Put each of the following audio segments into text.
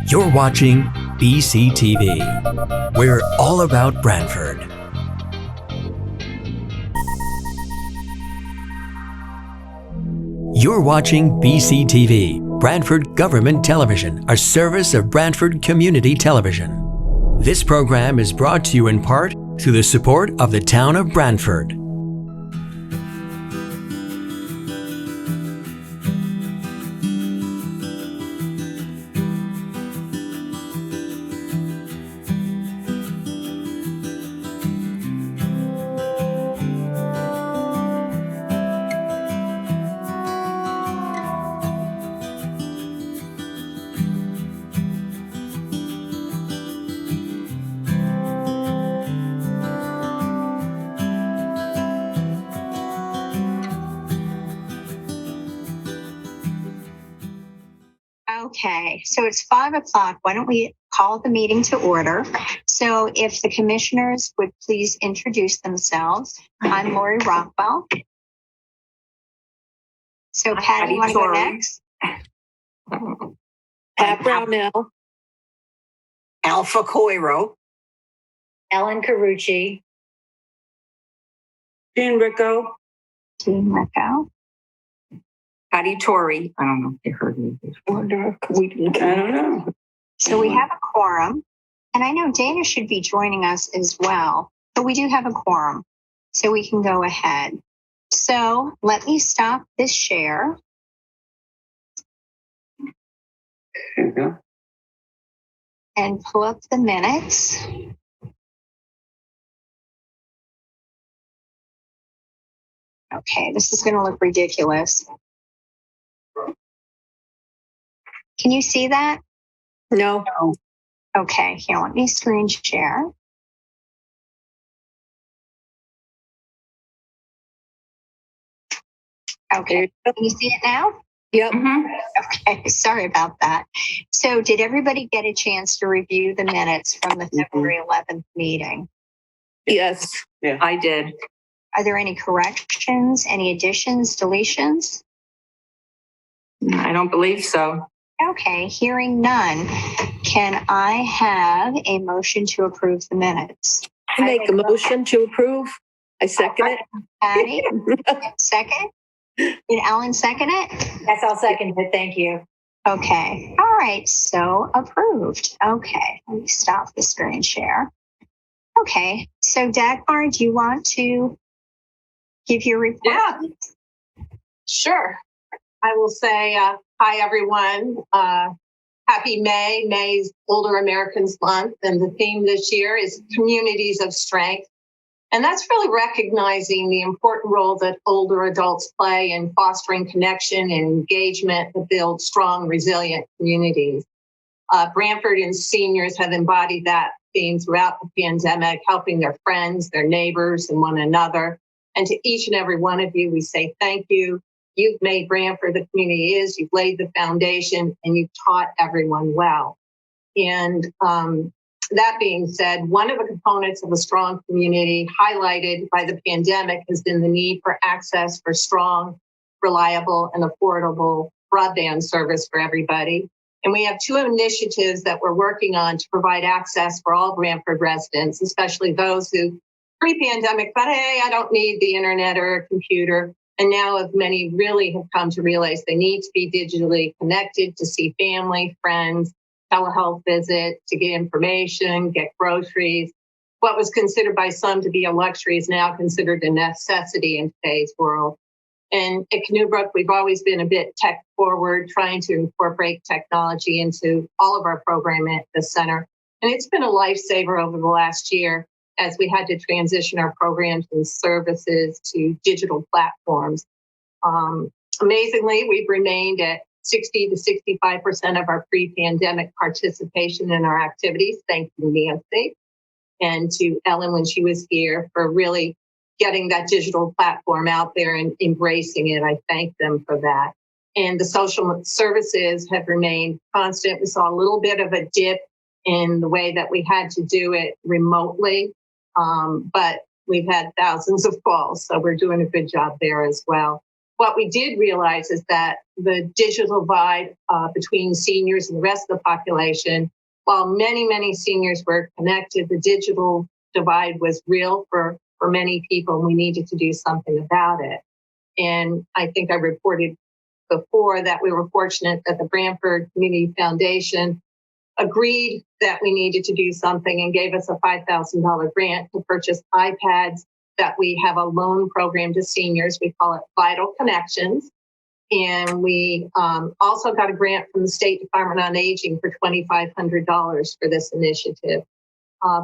You're watching BCTV. We're all about Branford. You're watching BCTV, Branford Government Television, a service of Branford Community Television. This program is brought to you in part through the support of the town of Branford. Okay, so it's 5 o'clock. Why don't we call the meeting to order? So if the commissioners would please introduce themselves. I'm Lori Rockwell. So Patty, you want to go next? Pat Brownell. Alpha Coiro. Ellen Carucci. Jean Ricco. Jean Ricco. Patty Torrey. I don't know if they heard me before. I don't know. So we have a quorum, and I know Dana should be joining us as well, but we do have a quorum, so we can go ahead. So let me stop this share. There you go. And pull up the minutes. Okay, this is going to look ridiculous. Can you see that? No. Okay, here, let me screen share. Okay, can you see it now? Yep. Okay, sorry about that. So did everybody get a chance to review the minutes from the February 11th meeting? Yes. Yeah, I did. Are there any corrections, any additions, deletions? I don't believe so. Okay, hearing none, can I have a motion to approve the minutes? I make a motion to approve. I second it. Patty, second? Did Ellen second it? Yes, I'll second it. Thank you. Okay, all right, so approved. Okay, let me stop the screen share. Okay, so Dagmar, do you want to give your report? Yeah, sure. I will say hi, everyone. Happy May. May's Older Americans Month, and the theme this year is Communities of Strength. And that's really recognizing the important role that older adults play in fostering connection and engagement to build strong, resilient communities. Branford and seniors have embodied that theme throughout the pandemic, helping their friends, their neighbors, and one another. And to each and every one of you, we say thank you. You've made Branford the community it is, you've laid the foundation, and you've taught everyone well. And that being said, one of the components of a strong community highlighted by the pandemic has been the need for access for strong, reliable, and affordable broadband service for everybody. And we have 2 initiatives that we're working on to provide access for all Branford residents, especially those who pre-pandemic thought, hey, I don't need the internet or a computer. And now, as many really have come to realize they need to be digitally connected to see family, friends, telehealth visit, to get information, get groceries. What was considered by some to be a luxury is now considered a necessity in today's world. And at Canoebrook, we've always been a bit tech forward, trying to incorporate technology into all of our programming at the center. And it's been a lifesaver over the last year as we had to transition our programs and services to digital platforms. Amazingly, we've remained at 60 to 65% of our pre-pandemic participation in our activities. Thank you, Nancy, and to Ellen when she was here for really getting that digital platform out there and embracing it. I thank them for that. And the social services have remained constant. We saw a little bit of a dip in the way that we had to do it remotely, but we've had thousands of calls, so we're doing a good job there as well. what we did realize is that the digital divide between seniors and the rest of the population, while many, many seniors were connected, the digital divide was real for many people, and we needed to do something about it. And I think I reported before that we were fortunate that the Branford Community Foundation agreed that we needed to do something and gave us a $5,000 grant to purchase iPads, that we have a loan program to seniors. We call it Vital Connections. And we also got a grant from the State Department on Aging for $2,500 for this initiative.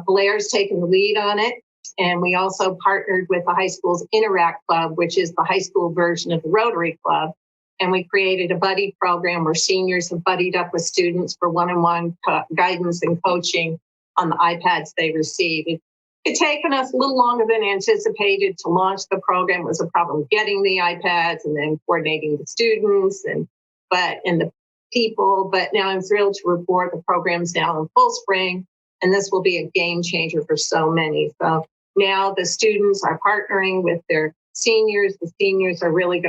Blair's taken the lead on it. And we also partnered with the high school's Interact Club, which is the high school version of the Rotary Club. And we created a buddy program where seniors have buddied up with students for one-on-one guidance and coaching on the iPads they receive. It's taken us a little longer than anticipated to launch the program. It was a problem getting the iPads and then coordinating the students and the people. But now I'm thrilled to report the program's now in full spring, and this will be a game changer for so many. So now the students are partnering with their seniors. The seniors are really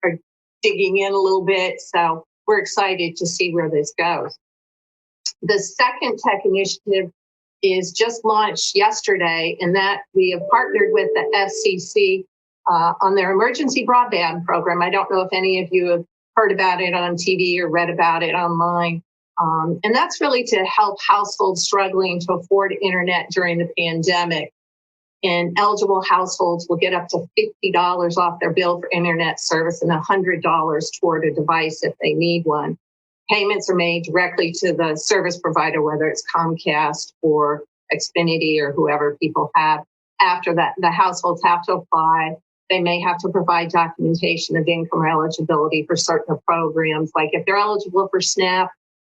are digging in a little bit. So we're excited to see where this goes. The second tech initiative is just launched yesterday, and that we have partnered with the FCC on their emergency broadband program. I don't know if any of you have heard about it on TV or read about it online. And that's really to help households struggling to afford internet during the pandemic. And eligible households will get up to $50 off their bill for internet service and $100 toward a device if they need one. Payments are made directly to the service provider, whether it's Comcast or Xfinity or whoever people have. After that, the households have to apply. They may have to provide documentation of income or eligibility for certain programs, like if they're eligible for SNAP,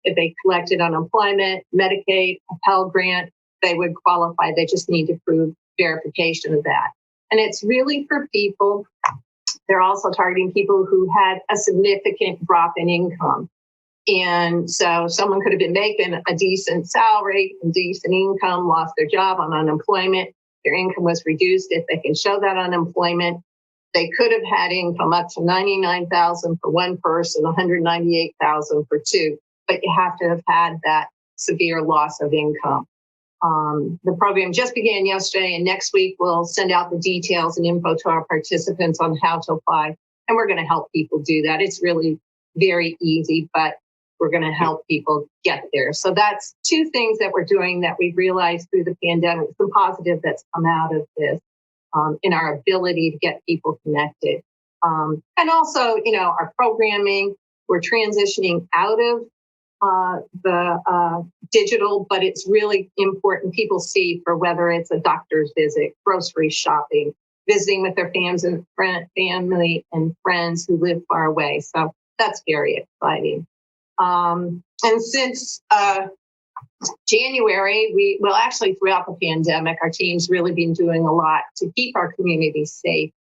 if they collected unemployment, Medicaid, a Pell Grant, they would qualify. They just need to prove verification of that. And it's really for people. They're also targeting people who had a significant drop in income. And so someone could have been making a decent salary and decent income, lost their job on unemployment. Their income was reduced. If they can show that unemployment, they could have had income up to $99,000 for one person, $198,000 for two, but you have to have had that severe loss of income. The program just began yesterday, and next week we'll send out the details and info to our participants on how to apply. And we're going to help people do that. It's really very easy, but we're going to help people get there. So that's two things that we're doing that we've realized through the pandemic, some positive that's come out of this in our ability to get people connected. And also, our programming, we're transitioning out of the digital, but it's really important people see for whether it's a doctor's visit, grocery shopping, visiting with their family and friends who live far away. So that's very exciting. And since January, actually throughout the pandemic, our team's really been doing a lot to keep our community safe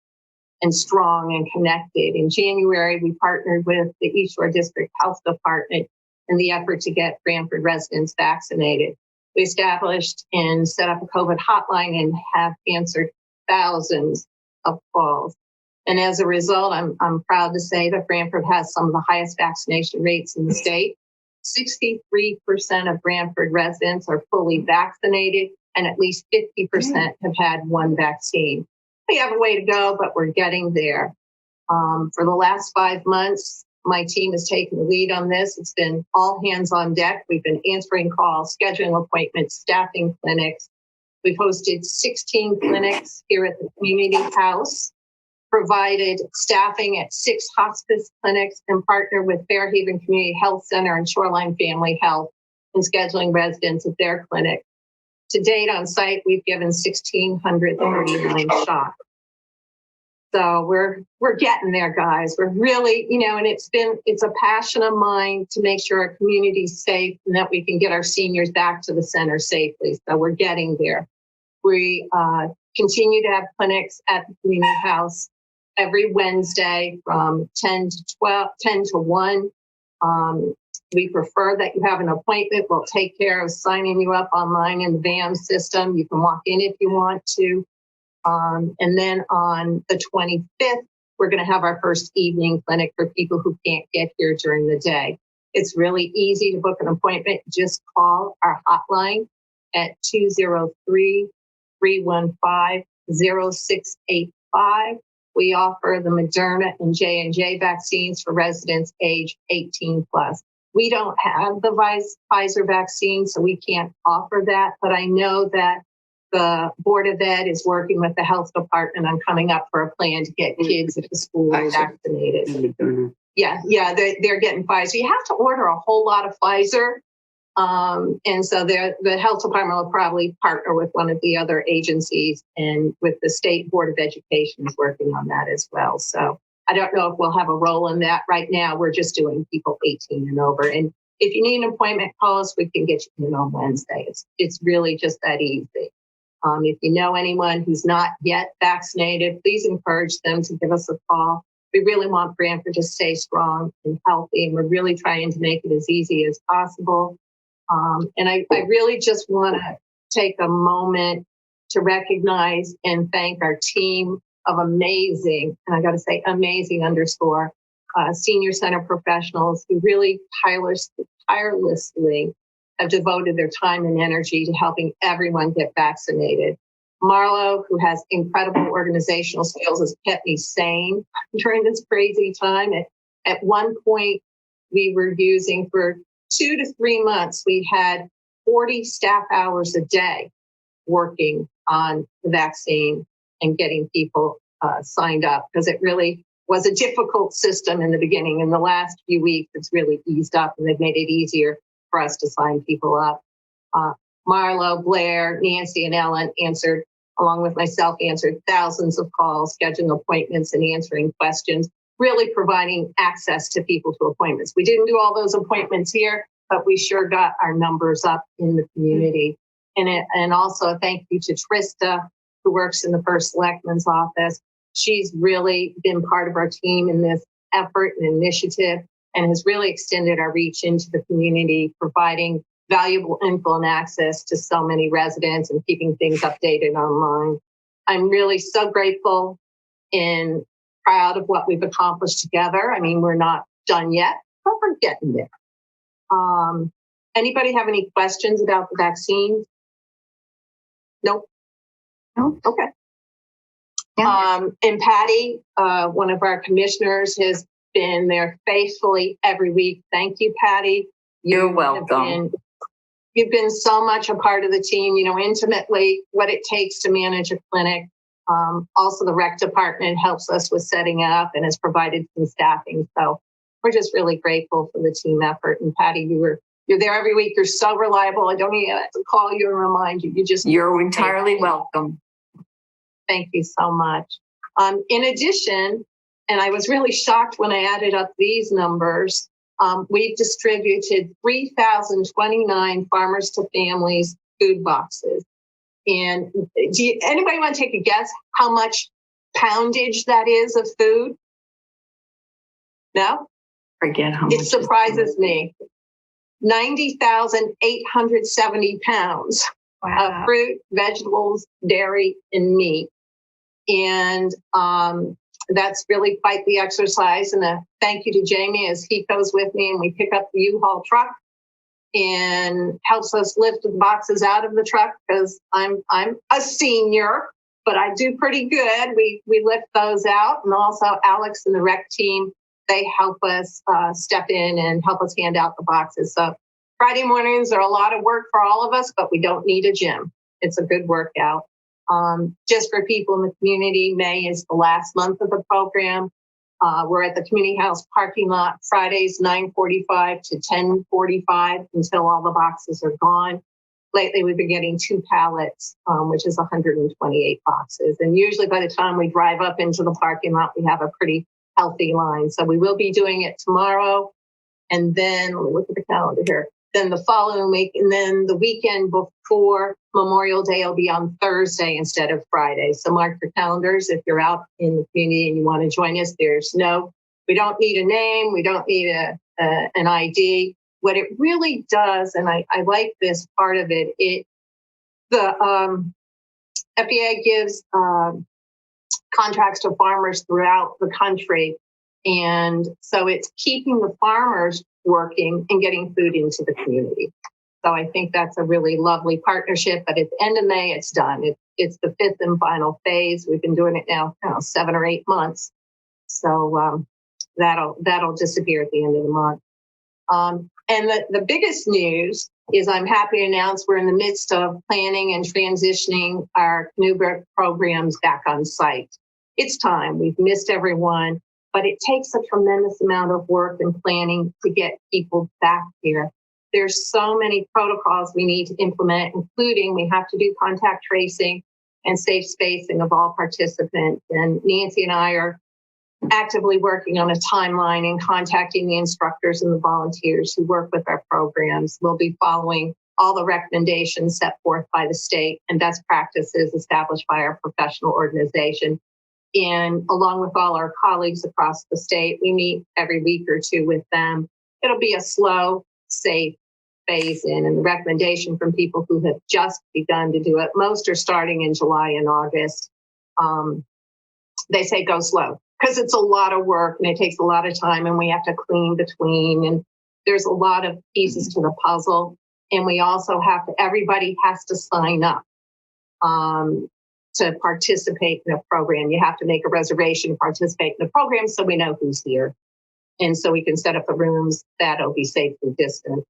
and strong and connected. In January, we partnered with the East Shore District Health Department in the effort to get Branford residents vaccinated. We established and set up a COVID hotline and have answered thousands of calls. And as a result, I'm proud to say that Branford has some of the highest vaccination rates in the state. 63% of Branford residents are fully vaccinated, and at least 50% have had one vaccine. We have a way to go, but we're getting there. For the last 5 months, my team has taken the lead on this. It's been all hands on deck. We've been answering calls, scheduling appointments, staffing clinics. We've hosted 16 clinics here at the community house, provided staffing at 6 hospice clinics, and partnered with Fairhaven Community Health Center and Shoreline Family Health in scheduling residents at their clinic. To date on site, we've given 1,639 shots. So we're getting there, guys. We're really, and it's a passion of mine to make sure our community's safe and that we can get our seniors back to the center safely. So we're getting there. We continue to have clinics at the community house every Wednesday from 10 to 1. We prefer that you have an appointment. We'll take care of signing you up online in the VAM system. You can walk in if you want to. And then on the 25th, we're going to have our first evening clinic for people who can't get here during the day. It's really easy to book an appointment. Just call our hotline at 203-315-0685. We offer the Moderna and J&J vaccines for residents age 18 plus. We don't have the Pfizer vaccine, so we can't offer that. But I know that the Board of Ed is working with the health department on coming up for a plan to get kids at the school vaccinated. Yeah, they're getting Pfizer. You have to order a whole lot of Pfizer. And so the health department will probably partner with one of the other agencies, and with the State Board of Education is working on that as well. So I don't know if we'll have a role in that. Right now, we're just doing people 18 and over. And if you need an appointment, call us. We can get you in on Wednesday. It's really just that easy. If you know anyone who's not yet vaccinated, please encourage them to give us a call. We really want Branford to stay strong and healthy, and we're really trying to make it as easy as possible. And I really just want to take a moment to recognize and thank our team of amazing, and I got to say amazing _ senior center professionals who really tirelessly have devoted their time and energy to helping everyone get vaccinated. Marlo, who has incredible organizational skills, has kept me sane during this crazy time. At one point, we were using for 2 to 3 months, we had 40 staff hours a day working on the vaccine and getting people signed up, because it really was a difficult system in the beginning. In the last few weeks, it's really eased up, and they've made it easier for us to sign people up. Marlo, Blair, Nancy, and Ellen along with myself, answered thousands of calls, scheduling appointments and answering questions, really providing access to people to appointments. We didn't do all those appointments here, but we sure got our numbers up in the community. And also a thank you to Trista, who works in the First Selectman's office. She's really been part of our team in this effort and initiative, and has really extended our reach into the community, providing valuable info and access to so many residents and keeping things updated online. I'm really so grateful and proud of what we've accomplished together. I mean, we're not done yet, but we're getting there. Anybody have any questions about the vaccine? Nope. No. Okay. Yeah. And Patty, one of our commissioners, has been there faithfully every week. Thank you, Patty. You're welcome. You've been so much a part of the team, intimately what it takes to manage a clinic. Also, the rec department helps us with setting up and has provided some staffing. So we're just really grateful for the team effort. And Patty, you're there every week. You're so reliable. I don't even have to call you and remind you. You're entirely welcome. Thank you so much. In addition, and I was really shocked when I added up these numbers, we've distributed 3,029 farmers to families food boxes. And anybody want to take a guess how much poundage that is of food? No? Forget how much. It surprises me. 90,870 pounds of fruit, vegetables, dairy, and meat. And that's really quite the exercise. And a thank you to Jamie as he goes with me and we pick up the U-Haul truck and helps us lift the boxes out of the truck, because I'm a senior, but I do pretty good. We lift those out. And also Alex and the rec team, they help us step in and help us hand out the boxes. So Friday mornings are a lot of work for all of us, but we don't need a gym. It's a good workout. Just for people in the community, May is the last month of the program. We're at the community house parking lot Fridays, 9:45 to 10:45 until all the boxes are gone. Lately, we've been getting 2 pallets, which is 128 boxes. And usually by the time we drive up into the parking lot, we have a pretty healthy line. So we will be doing it tomorrow. And then, let me look at the calendar here. Then the following week, and then the weekend before Memorial Day will be on Thursday instead of Friday. So mark your calendars if you're out in the community and you want to join us. We don't need a name. We don't need an ID. What it really does, and I like this part of it, the FDA gives contracts to farmers throughout the country. And so it's keeping the farmers working and getting food into the community. So I think that's a really lovely partnership. But at the end of May, it's done. It's the fifth and final phase. We've been doing it now 7 or 8 months. So that'll disappear at the end of the month. And the biggest news is I'm happy to announce we're in the midst of planning and transitioning our canoe programs back on site. It's time. We've missed everyone, but it takes a tremendous amount of work and planning to get people back here. There's so many protocols we need to implement, including we have to do contact tracing and safe spacing of all participants. And Nancy and I are actively working on a timeline and contacting the instructors and the volunteers who work with our programs. We'll be following all the recommendations set forth by the state and best practices established by our professional organization. And along with all our colleagues across the state, we meet every week or two with them. It'll be a slow, safe phase in, and the recommendation from people who have just begun to do it, most are starting in July and August. They say go slow because it's a lot of work and it takes a lot of time and we have to clean between, and there's a lot of pieces to the puzzle. And we also have to, everybody has to sign up to participate in a program. You have to make a reservation to participate in the program so we know who's here. And so we can set up the rooms that'll be safely distant.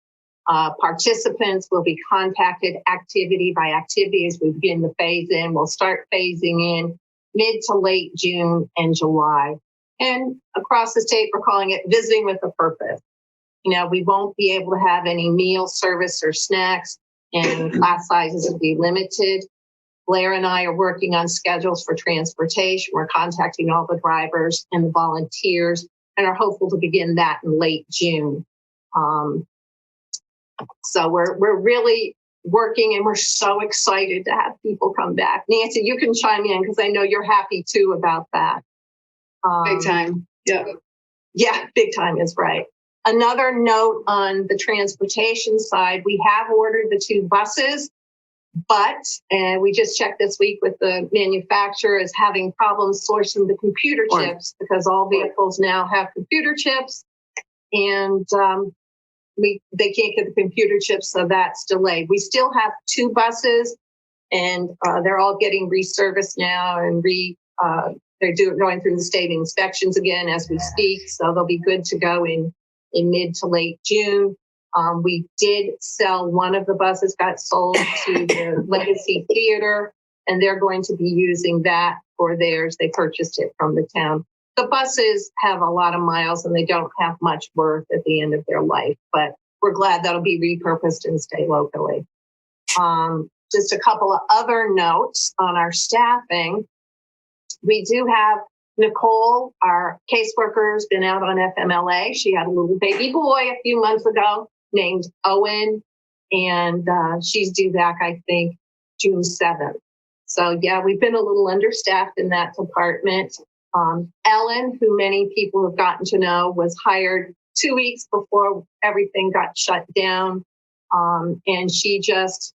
Participants will be contacted activity by activity as we begin to phase in. We'll start phasing in mid to late June and July. And across the state, we're calling it visiting with a purpose. You know, we won't be able to have any meal service or snacks, and class sizes will be limited. Blair and I are working on schedules for transportation. We're contacting all the drivers and the volunteers and are hopeful to begin that in late June. So we're really working, and we're so excited to have people come back. Nancy, you can chime in because I know you're happy too about that. Big time. Yeah. Yeah, big time is right. Another note on the transportation side, we have ordered the 2 buses, but we just checked this week with the manufacturer is having problems sourcing the computer chips because all vehicles now have computer chips, and they can't get the computer chips, so that's delayed. We still have 2 buses, and they're all getting reserviced now, and they're going through the state inspections again as we speak, so they'll be good to go in mid to late June. We did sell one of the buses, got sold to the Legacy Theater, and they're going to be using that for theirs. They purchased it from the town. The buses have a lot of miles and they don't have much worth at the end of their life, but we're glad that'll be repurposed and stay locally. Just a couple of other notes on our staffing. We do have Nicole, our caseworker, has been out on FMLA. She had a little baby boy a few months ago named Owen, and she's due back, I think, June 7th. So yeah, we've been a little understaffed in that department. Ellen, who many people have gotten to know, was hired 2 weeks before everything got shut down. And she just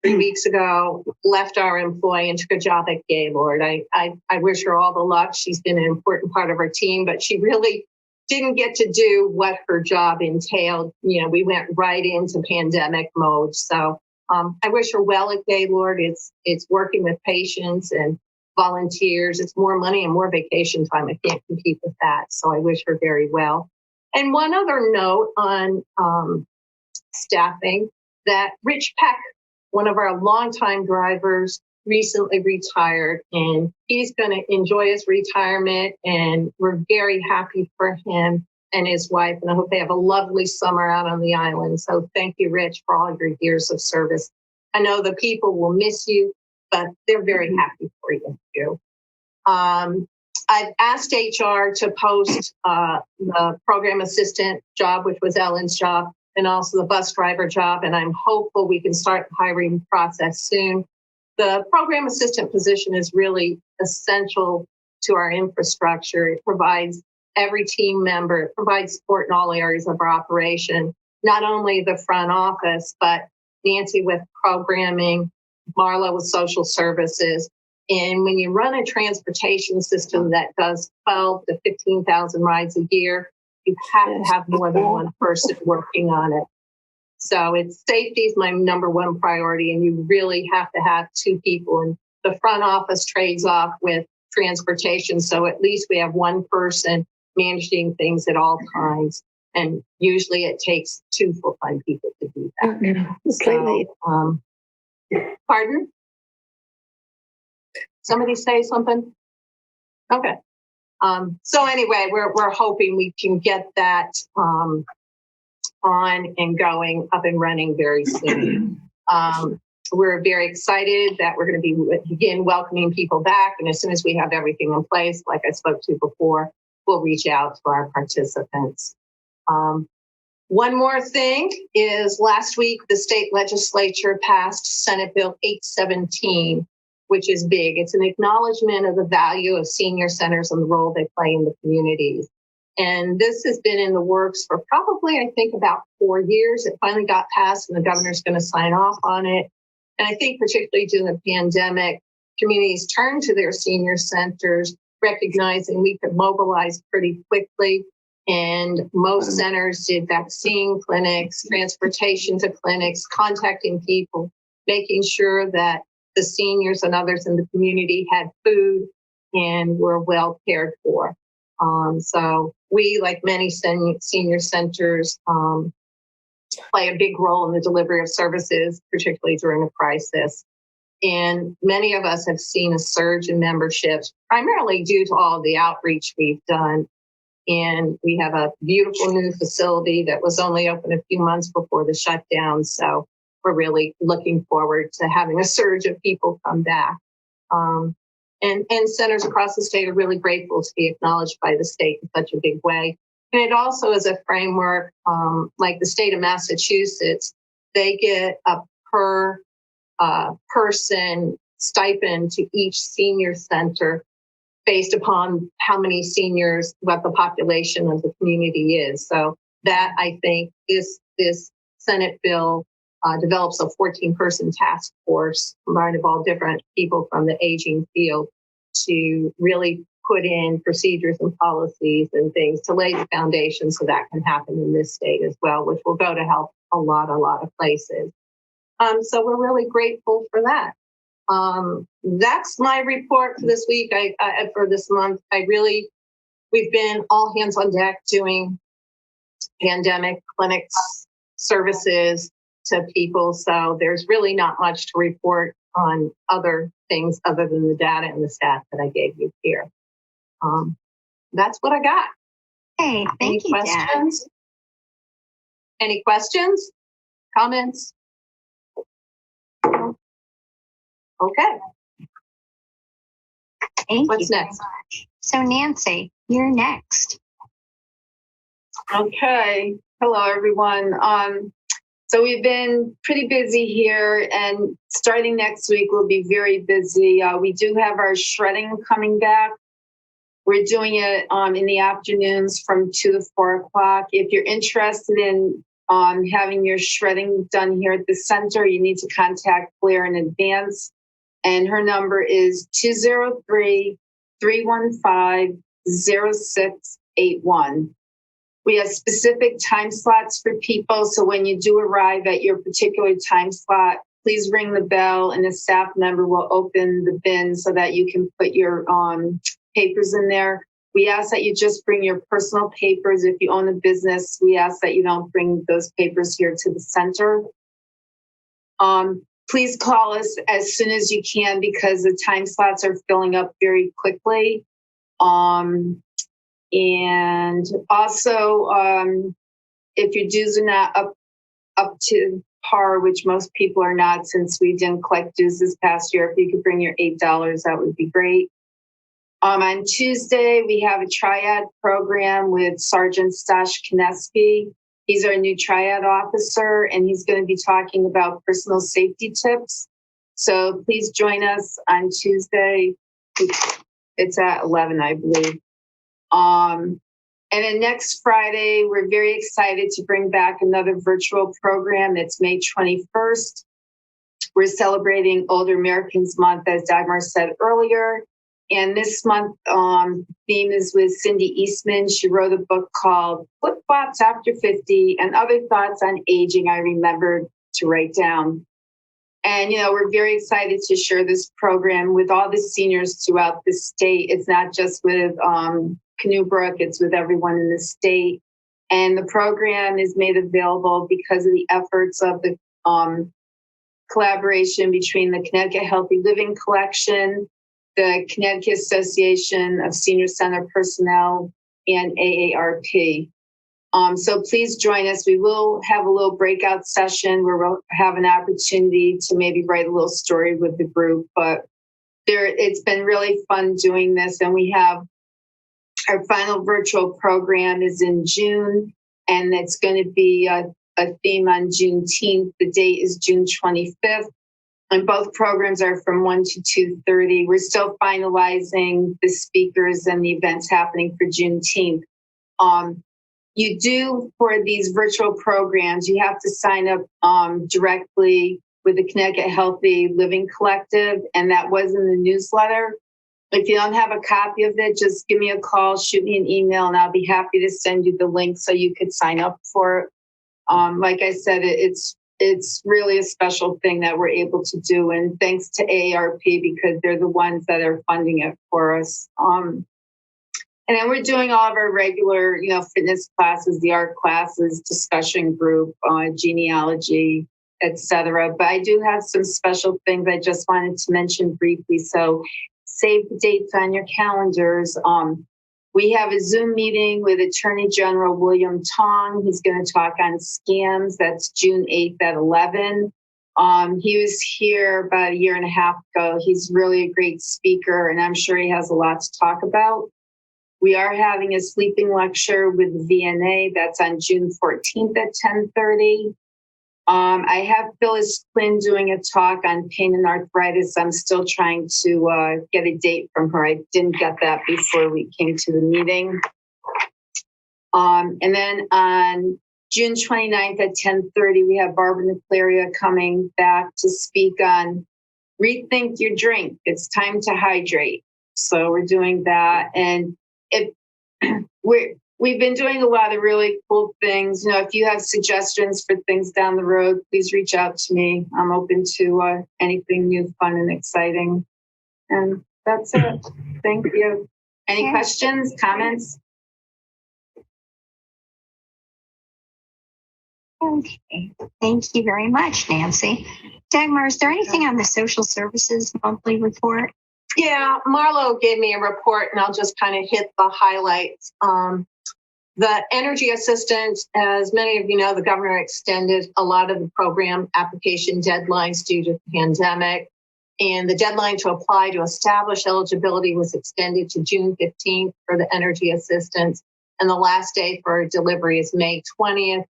3 weeks ago left our employ and took a job at Gaylord. I wish her all the luck. She's been an important part of our team, but she really didn't get to do what her job entailed. You know, we went right into pandemic mode. So I wish her well at Gaylord. It's working with patients and volunteers. It's more money and more vacation time. I can't compete with that. So I wish her very well. And one other note on staffing, that Rich Peck, one of our longtime drivers, recently retired, and he's going to enjoy his retirement, and we're very happy for him and his wife, and I hope they have a lovely summer out on the island. So thank you, Rich, for all your years of service. I know the people will miss you, but they're very happy for you too. I've asked HR to post the program assistant job, which was Ellen's job, and also the bus driver job, and I'm hopeful we can start the hiring process soon. The program assistant position is really essential to our infrastructure. It provides every team member, it provides support in all areas of our operation, not only the front office, but Nancy with programming, Marla with social services. And when you run a transportation system that does 12 to 15,000 rides a year, you have to have more than one person working on it. So safety is my number one priority, and you really have to have two people. And the front office trades off with transportation, so at least we have one person managing things at all times. And usually it takes two full-time people to do that. So, pardon? Somebody say something? Okay. So anyway, we're hoping we can get that on and going, up and running very soon. We're very excited that we're going to begin welcoming people back. And as soon as we have everything in place, like I spoke to before, we'll reach out to our participants. One more thing is last week, the state legislature passed Senate Bill 817, which is big. It's an acknowledgement of the value of senior centers and the role they play in the communities. And this has been in the works for probably, I think, about 4 years. It finally got passed and the governor's going to sign off on it. And I think particularly during the pandemic, communities turned to their senior centers, recognizing we could mobilize pretty quickly. And most centers did vaccine clinics, transportation to clinics, contacting people, making sure that the seniors and others in the community had food and were well cared for. So we, like many senior centers, play a big role in the delivery of services, particularly during a crisis. And many of us have seen a surge in memberships, primarily due to all the outreach we've done. And we have a beautiful new facility that was only open a few months before the shutdown. So we're really looking forward to having a surge of people come back. And centers across the state are really grateful to be acknowledged by the state in such a big way. And it also is a framework, like the state of Massachusetts, they get a per person stipend to each senior center based upon how many seniors, what the population of the community is. So that, I think, this Senate bill develops a 14-person task force combined of all different people from the aging field to really put in procedures and policies and things to lay the foundation so that can happen in this state as well, which will go to help a lot of places. So we're really grateful for that. That's my report for this week. For this month, we've been all hands on deck doing pandemic clinics, services to people. So there's really not much to report on other things other than the data and the stats that I gave you here. That's what I got. Hey, thank you, questions? Dad. Any questions? Comments? Okay. What's next? So Nancy, you're next. Okay. Hello, everyone. So we've been pretty busy here, and starting next week, we'll be very busy. We do have our shredding coming back. We're doing it in the afternoons from 2 to 4 o'clock. If you're interested in having your shredding done here at the center, you need to contact Claire in advance. And her number is 203-315-0681. We have specific time slots for people. So when you do arrive at your particular time slot, please ring the bell and a staff member will open the bin so that you can put your papers in there. We ask that you just bring your personal papers. If you own a business, we ask that you don't bring those papers here to the center. Please call us as soon as you can because the time slots are filling up very quickly. And also, if your dues are not up to par, which most people are not since we didn't collect dues this past year, if you could bring your $8, that would be great. On Tuesday, we have a triad program with Sergeant Stash Kineski. He's our new triad officer, and he's going to be talking about personal safety tips. So please join us on Tuesday. It's at 11, I believe. And then next Friday, we're very excited to bring back another virtual program. It's May 21st. We're celebrating Older Americans Month, as Dagmar said earlier. And this month, theme is with Cindy Eastman. She wrote a book called Flip Flops After 50 and Other Thoughts on Aging I Remembered to Write Down. And, we're very excited to share this program with all the seniors throughout the state. It's not just with Canoe Brook, it's with everyone in the state. And the program is made available because of the efforts of the collaboration between the Connecticut Healthy Living Collection, the Connecticut Association of Senior Center Personnel, and AARP. So please join us. We will have a little breakout session where we'll have an opportunity to maybe write a little story with the group. But it's been really fun doing this. And we have our final virtual program is in June, and it's going to be a theme on Juneteenth. The date is June 25th. And both programs are from 1 to 2:30. We're still finalizing the speakers and the events happening for Juneteenth. You do, for these virtual programs, you have to sign up directly with the Connecticut Healthy Living Collective, and that was in the newsletter. If you don't have a copy of it, just give me a call, shoot me an email, and I'll be happy to send you the link so you could sign up for it. Like I said, it's really a special thing that we're able to do, and thanks to AARP because they're the ones that are funding it for us. And then we're doing all of our regular, fitness classes, the art classes, discussion group, genealogy, etc. But I do have some special things I just wanted to mention briefly. So save the dates on your calendars. We have a Zoom meeting with Attorney General William Tong. He's going to talk on scams. That's June 8th at 11. He was here about a year and a half ago. He's really a great speaker, and I'm sure he has a lot to talk about. We are having a sleeping lecture with VNA. That's on June 14th at 10:30. I have Phyllis Quinn doing a talk on pain and arthritis. I'm still trying to get a date from her. I didn't get that before we came to the meeting. And then on June 29th at 10:30, we have Barbara Niclaria coming back to speak on Rethink Your Drink. It's time to hydrate. So we're doing that. And we've been doing a lot of really cool things. If you have suggestions for things down the road, please reach out to me. I'm open to anything new, fun, and exciting. And that's it. Thank you. Any questions, comments? Okay. Thank you very much, Nancy. Dagmar, is there anything on the social services monthly report? Yeah, Marlo gave me a report, and I'll just kind of hit the highlights. The energy assistance, as many of you know, the governor extended a lot of the program application deadlines due to the pandemic. And the deadline to apply to establish eligibility was extended to June 15th for the energy assistance. And the last day for delivery is May 20th,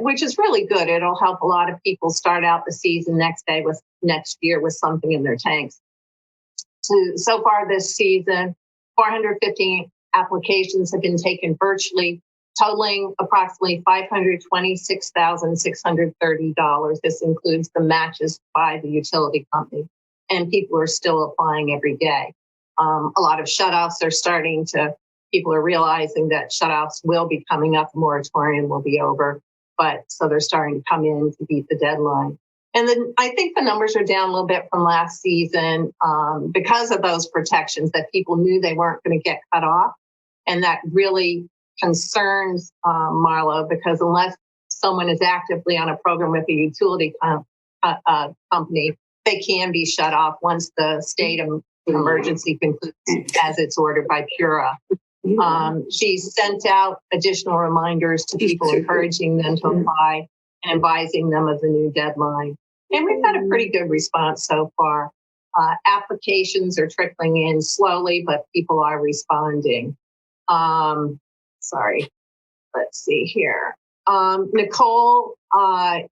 which is really good. It'll help a lot of people start out the season next year with something in their tanks. So far this season, 415 applications have been taken virtually, totaling approximately $526,630. This includes the matches by the utility company, and people are still applying every day. A lot of shutoffs are people are realizing that shutoffs will be coming up, the moratorium will be over, so they're starting to come in to beat the deadline. And then I think the numbers are down a little bit from last season because of those protections that people knew they weren't going to get cut off. And that really concerns Marlo, because unless someone is actively on a program with a utility company, they can be shut off once the state of emergency concludes as it's ordered by PURA. She sent out additional reminders to people, encouraging them to apply and advising them of the new deadline. And we've had a pretty good response so far. Applications are trickling in slowly, but people are responding. Let's see here. Nicole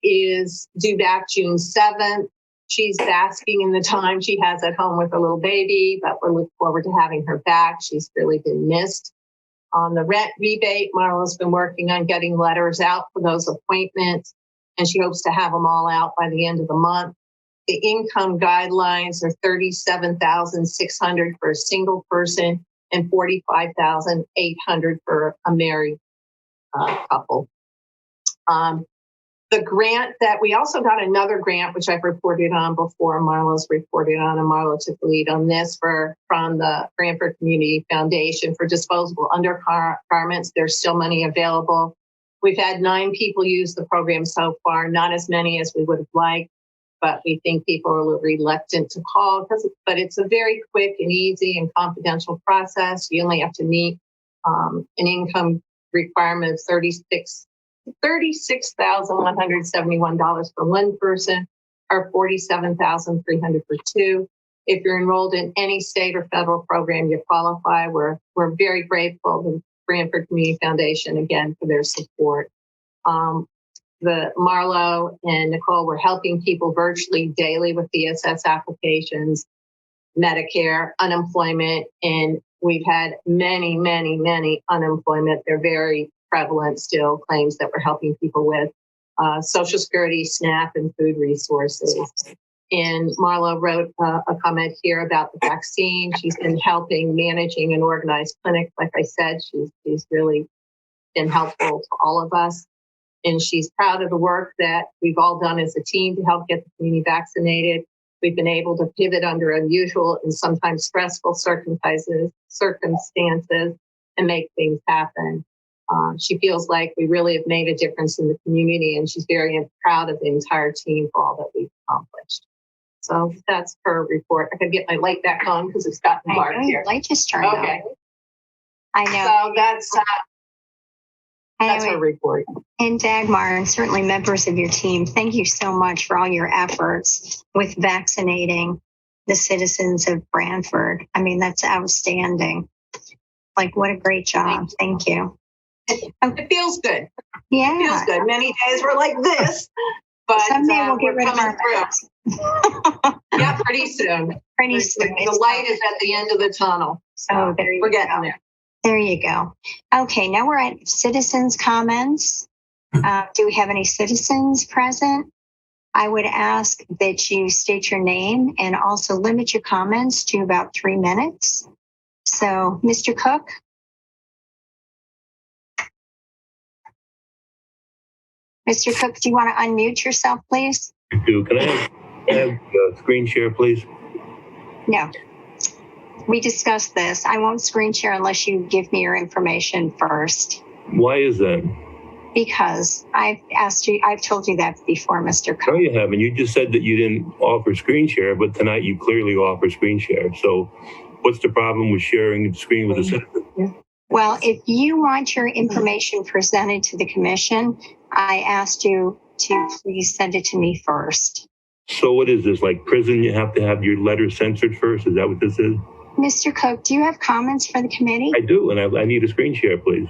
is due back June 7th. She's basking in the time she has at home with her little baby, but we're looking forward to having her back. She's really been missed. On the rent rebate, Marlo's been working on getting letters out for those appointments, and she hopes to have them all out by the end of the month. The income guidelines are $37,600 for a single person and $45,800 for a married couple. The grant that we also got another grant, which I've reported on before, Marlo's reported on, and Marlo took the lead on this from the Branford Community Foundation for disposable undergarments. There's still money available. We've had 9 people use the program so far, not as many as we would have liked, but we think people are a little reluctant to call, but it's a very quick and easy and confidential process. You only have to meet an income requirement of $36,171 for one person, or $47,300 for two. If you're enrolled in any state or federal program, you qualify. We're very grateful to the Branford Community Foundation again for their support. Marlo and Nicole were helping people virtually daily with DSS applications, Medicare, unemployment, and we've had many unemployment. They're very prevalent still, claims that we're helping people with, Social Security, SNAP, and food resources. And Marlo wrote a comment here about the vaccine. She's been helping managing an organized clinic. Like I said, she's really been helpful to all of us. And she's proud of the work that we've all done as a team to help get the community vaccinated. We've been able to pivot under unusual and sometimes stressful circumstances and make things happen. She feels like we really have made a difference in the community, and she's very proud of the entire team for all that we've accomplished. So that's her report. I could get my light back on because it's gotten dark here. Light just turned Okay. on. I know. So that's her report. And Dagmar, and certainly members of your team, thank you so much for all your efforts with vaccinating the citizens of Branford. I mean, that's outstanding. Like, what a great job. Thank you. It feels good. Yeah. It feels good. Many days we're like this, but someday we'll get rid of coming our through. masks. Yeah, pretty soon. Pretty soon. The light is at the end of the tunnel. So there you we're getting go. there. There you go. Okay, now we're at citizens' comments. Do we have any citizens present? I would ask that you state your name and also limit your comments to about 3 minutes. So, Mr. Cook? Mr. Cook, do you want to unmute yourself, please? I do. Can I have screen share, please? No. We discussed this. I won't screen share unless you give me your information first. Why is that? Because I've told you that before, Mr. Cook. No, you haven't. You just said that you didn't offer screen share, but tonight you clearly offer screen share. So what's the problem with sharing the screen with a citizen? Well, if you want your information presented to the commission, I asked you to please send it to me first. So what is this, like prison? You have to have your letter censored first? Is that what this is? Mr. Cook, do you have comments for the committee? I do, and I need a screen share, please.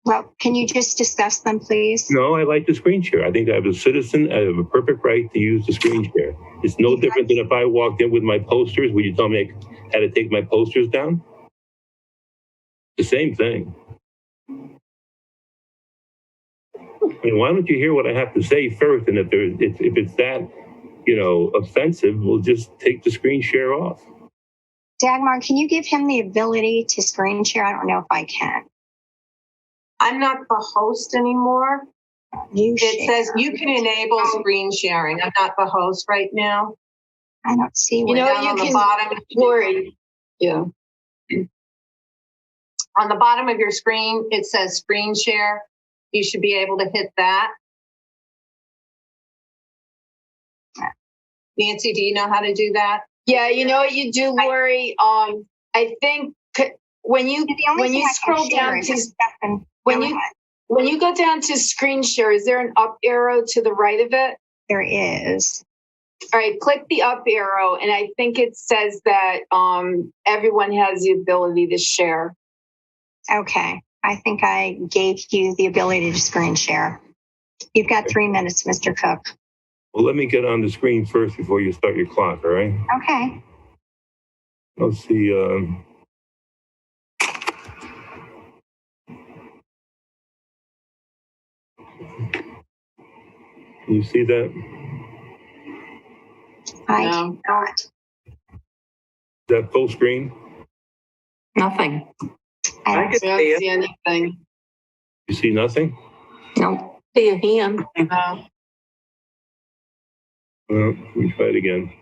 Well, can you just discuss them, please? No, I like the screen share. I think I have a citizen, I have a perfect right to use the screen share. It's no different than if I walked in with my posters. Would you tell me I had to take my posters down? The same thing. I mean, why don't you hear what I have to say first? And if it's that, offensive, we'll just take the screen share off. Dagmar, can you give him the ability to screen share? I don't know if I can. I'm not the host anymore. It says you can enable screen sharing. I'm not the host right now. I don't see where down on the bottom. Lori. Yeah. On the bottom of your screen, it says screen share. You should be able to hit that. Nancy, do you know how to do that? Yeah, you know what you do, Lori? I think when you scroll down to when you go down to screen share, is there an up arrow to the right of it? There is. All right, click the up arrow, and I think it says that everyone has the ability to share. Okay, I think I gave you the ability to screen share. You've got 3 minutes, Mr. Cook. Well, let me get on the screen first before you start your clock, all right? Okay. Let's see. Can you see that? I No. cannot. Is that full screen? Nothing. I don't We don't see anything. You see nothing? No. See a hand. No. Let me try it again.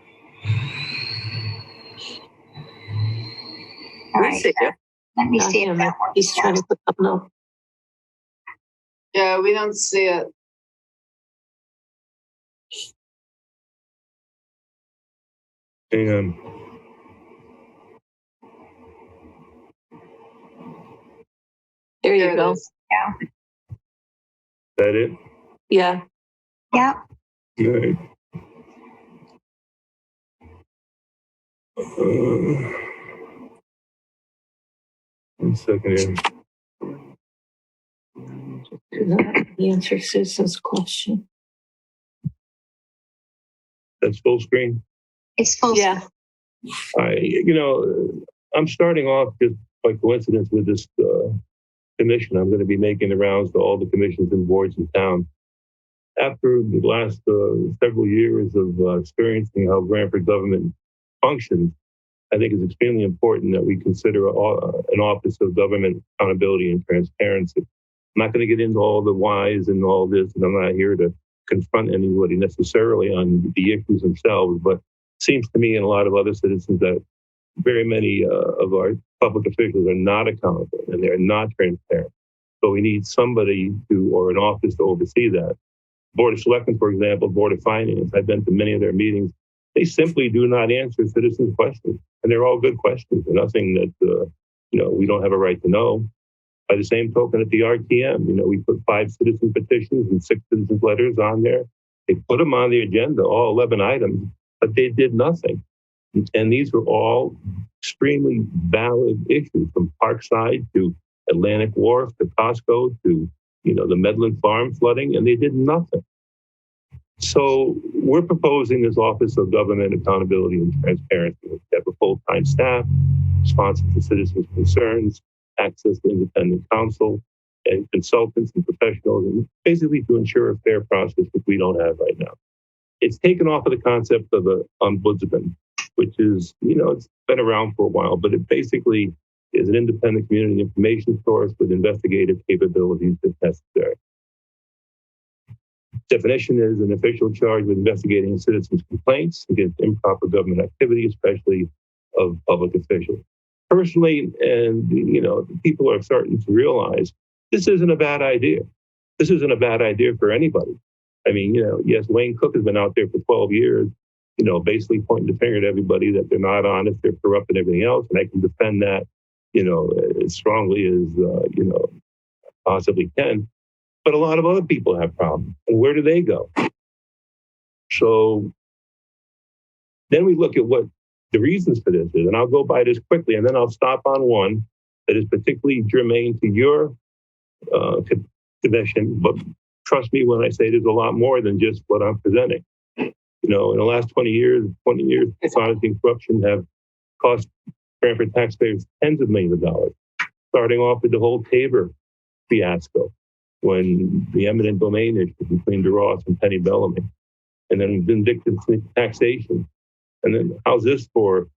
All We right. see it. Let me Not see if him. that works. He's trying to put something up. Yeah, we don't see it. Hang on. There you There it go. is. Is that it? Yeah. Yep. All right. One second here. Do that. Answer Susan's question. That's full screen. It's full. Yeah. I'm starting off just by coincidence with this commission. I'm going to be making the rounds to all the commissions and boards in town. After the last several years of experiencing how Branford government functions, I think it's extremely important that we consider an Office of Government Accountability and Transparency. I'm not going to get into all the whys and all this, and I'm not here to confront anybody necessarily on the issues themselves, but it seems to me and a lot of other citizens that very many of our public officials are not accountable and they're not transparent. So we need somebody or an office to oversee that. Board of Selectmen, for example, Board of Finance, I've been to many of their meetings. They simply do not answer citizens' questions. And they're all good questions. They're nothing that, we don't have a right to know. By the same token, at the RTM, we put 5 citizen petitions and 6 citizens letters on there. They put them on the agenda, all 11 items, but they did nothing. And these were all extremely valid issues, from Parkside to Atlantic Wharf to Costco to, the Medland Farm flooding, and they did nothing. So we're proposing this Office of Government Accountability and Transparency. We have a full-time staff, responsive to citizens' concerns, access to independent counsel and consultants and professionals, and basically to ensure a fair process, which we don't have right now. It's taken off of the concept of the ombudsman, which is, it's been around for a while, but it basically is an independent community information source with investigative capabilities if necessary. Definition is an official charged with investigating citizens' complaints against improper government activity, especially of public officials. Personally, and people are starting to realize this isn't a bad idea. This isn't a bad idea for anybody. I mean, yes, Wayne Cook has been out there for 12 years, basically pointing the finger at everybody that they're not honest, they're corrupt and everything else. And I can defend that, as strongly as, possibly can. But a lot of other people have problems. And where do they go? So then we look at what the reasons for this is. And I'll go by this quickly, and then I'll stop on one that is particularly germane to your commission. But trust me when I say there's a lot more than just what I'm presenting. In the last 20 years, dishonesty and corruption have cost Branford taxpayers tens of millions of dollars, starting off with the whole Tabor fiasco, when the eminent domain issue between DeRoss and Penny Bellamy, and then vindictive taxation. And then how's this for,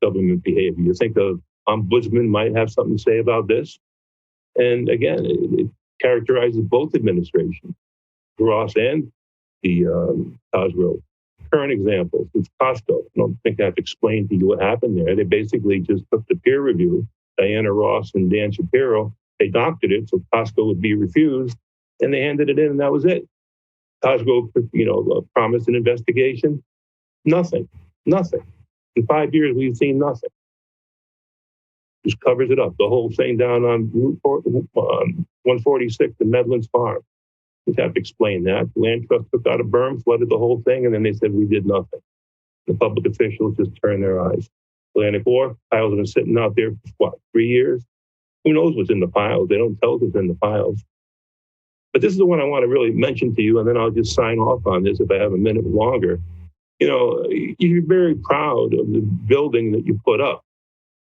government behavior? You think the ombudsman might have something to say about this? And again, it characterizes both administrations, DeRoss and the Cosgrove. Current examples, it's Costco. I don't think I have to explain to you what happened there. They basically just took the peer review, Diana Ross and Dan Shapiro. They doctored it so Costco would be refused, and they handed it in, and that was it. Cosgrove, promised an investigation. Nothing. In 5 years, we've seen nothing. Just covers it up. The whole thing down on Route 146 in Medland's Farm. We have to explain that. The land trust took out a berm, flooded the whole thing, and then they said we did nothing. The public officials just turned their eyes. Atlantic Wharf, piles have been sitting out there for 3 years? Who knows what's in the piles? They don't tell us what's in the piles. But this is the one I want to really mention to you, and then I'll just sign off on this if I have a minute longer. You're very proud of the building that you put up.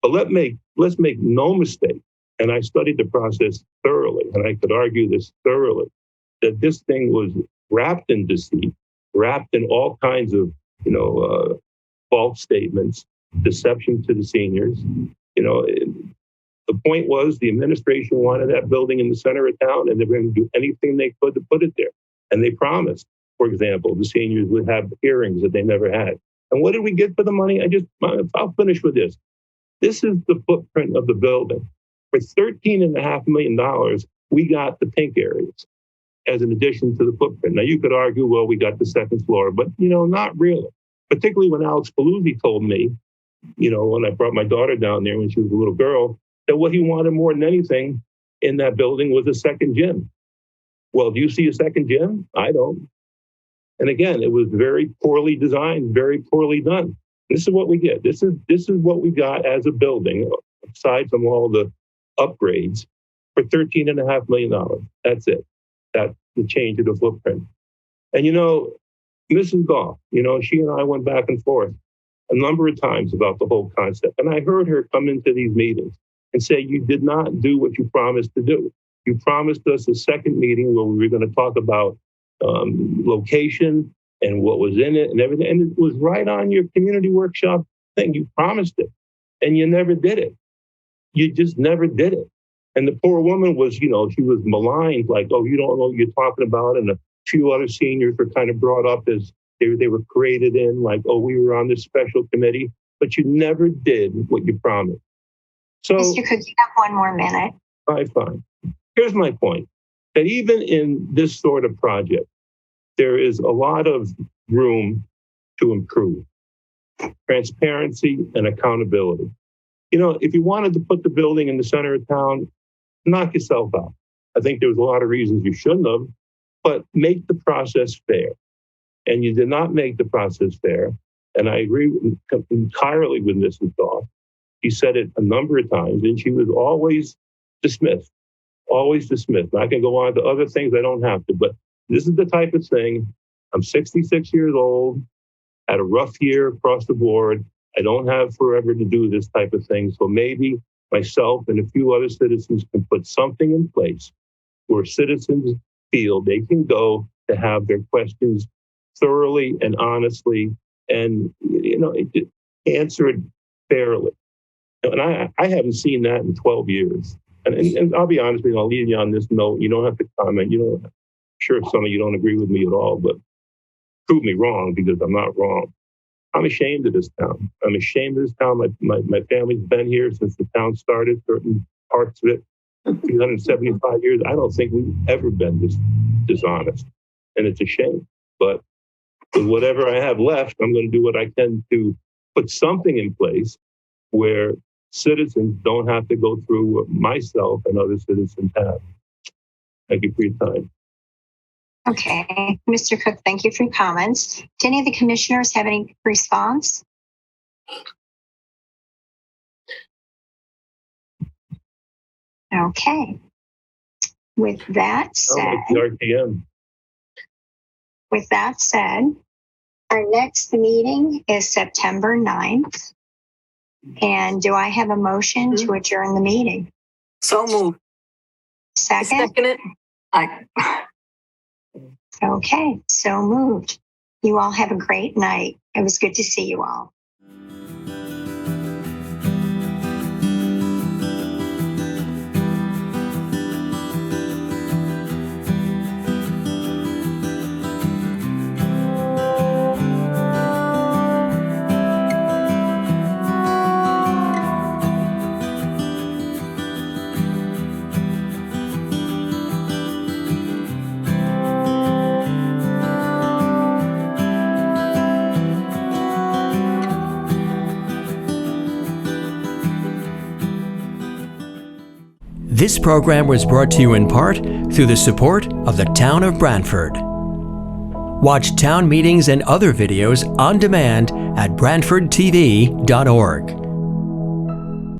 But let's make no mistake, and I studied the process thoroughly, and I could argue this thoroughly, that this thing was wrapped in deceit, wrapped in all kinds of false statements, deception to the seniors. The point was the administration wanted that building in the center of town, and they were going to do anything they could to put it there. And they promised, for example, the seniors would have hearings that they never had. And what did we get for the money? I'll finish with this. This is the footprint of the building. For $13.5 million, we got the pink areas as an addition to the footprint. Now, you could argue, well, we got the second floor, but, not really. Particularly when Alex Paluzzi told me, when I brought my daughter down there when she was a little girl, that what he wanted more than anything in that building was a second gym. Well, do you see a second gym? I don't. And again, it was very poorly designed, very poorly done. This is what we get. This is what we got as a building, aside from all the upgrades, for $13.5 million. That's it. That's the change of the footprint. And Mrs. Goff, she and I went back and forth a number of times about the whole concept. And I heard her come into these meetings and say, you did not do what you promised to do. You promised us a second meeting where we were going to talk about location and what was in it and everything. And it was right on your community workshop thing. You promised it and you never did it. You just never did it. And the poor woman was, she was maligned, like, oh, you don't know what you're talking about. And a few other seniors were kind of brought up as they were created in, like, oh, we were on this special committee, but you never did what you promised. So, Mr. Cook, you have one more minute. All right, fine. Here's my point, that even in this sort of project, there is a lot of room to improve. Transparency and accountability. If you wanted to put the building in the center of town, knock yourself out. I think there was a lot of reasons you shouldn't have, but make the process fair. And you did not make the process fair. And I agree entirely with Mrs. Goff. She said it a number of times, and she was always dismissed. Always dismissed. I can go on to other things I don't have to, but this is the type of thing. I'm 66 years old, had a rough year across the board. I don't have forever to do this type of thing. So maybe myself and a few other citizens can put something in place where citizens feel they can go to have their questions thoroughly and honestly and, answered fairly. And I haven't seen that in 12 years. And I'll be honest with you, I'll leave you on this note. You don't have to comment. I'm sure some of you don't agree with me at all, but prove me wrong because I'm not wrong. I'm ashamed of this town. I'm ashamed of this town. My family's been here since the town started, certain parts of it, 375 years. I don't think we've ever been this dishonest. And it's a shame. But with whatever I have left, I'm going to do what I can to put something in place where citizens don't have to go through what myself and other citizens have. Thank you for your time. Okay. Mr. Cook, thank you for your comments. Do any of the commissioners have any response? Okay. With that said, our next meeting is September 9th. And do I have a motion to adjourn the meeting? So moved. Second? Second it. Okay, so moved. You all have a great night. It was good to see you all. This program was brought to you in part through the support of the Town of Branford. Watch town meetings and other videos on demand at BranfordTV.org.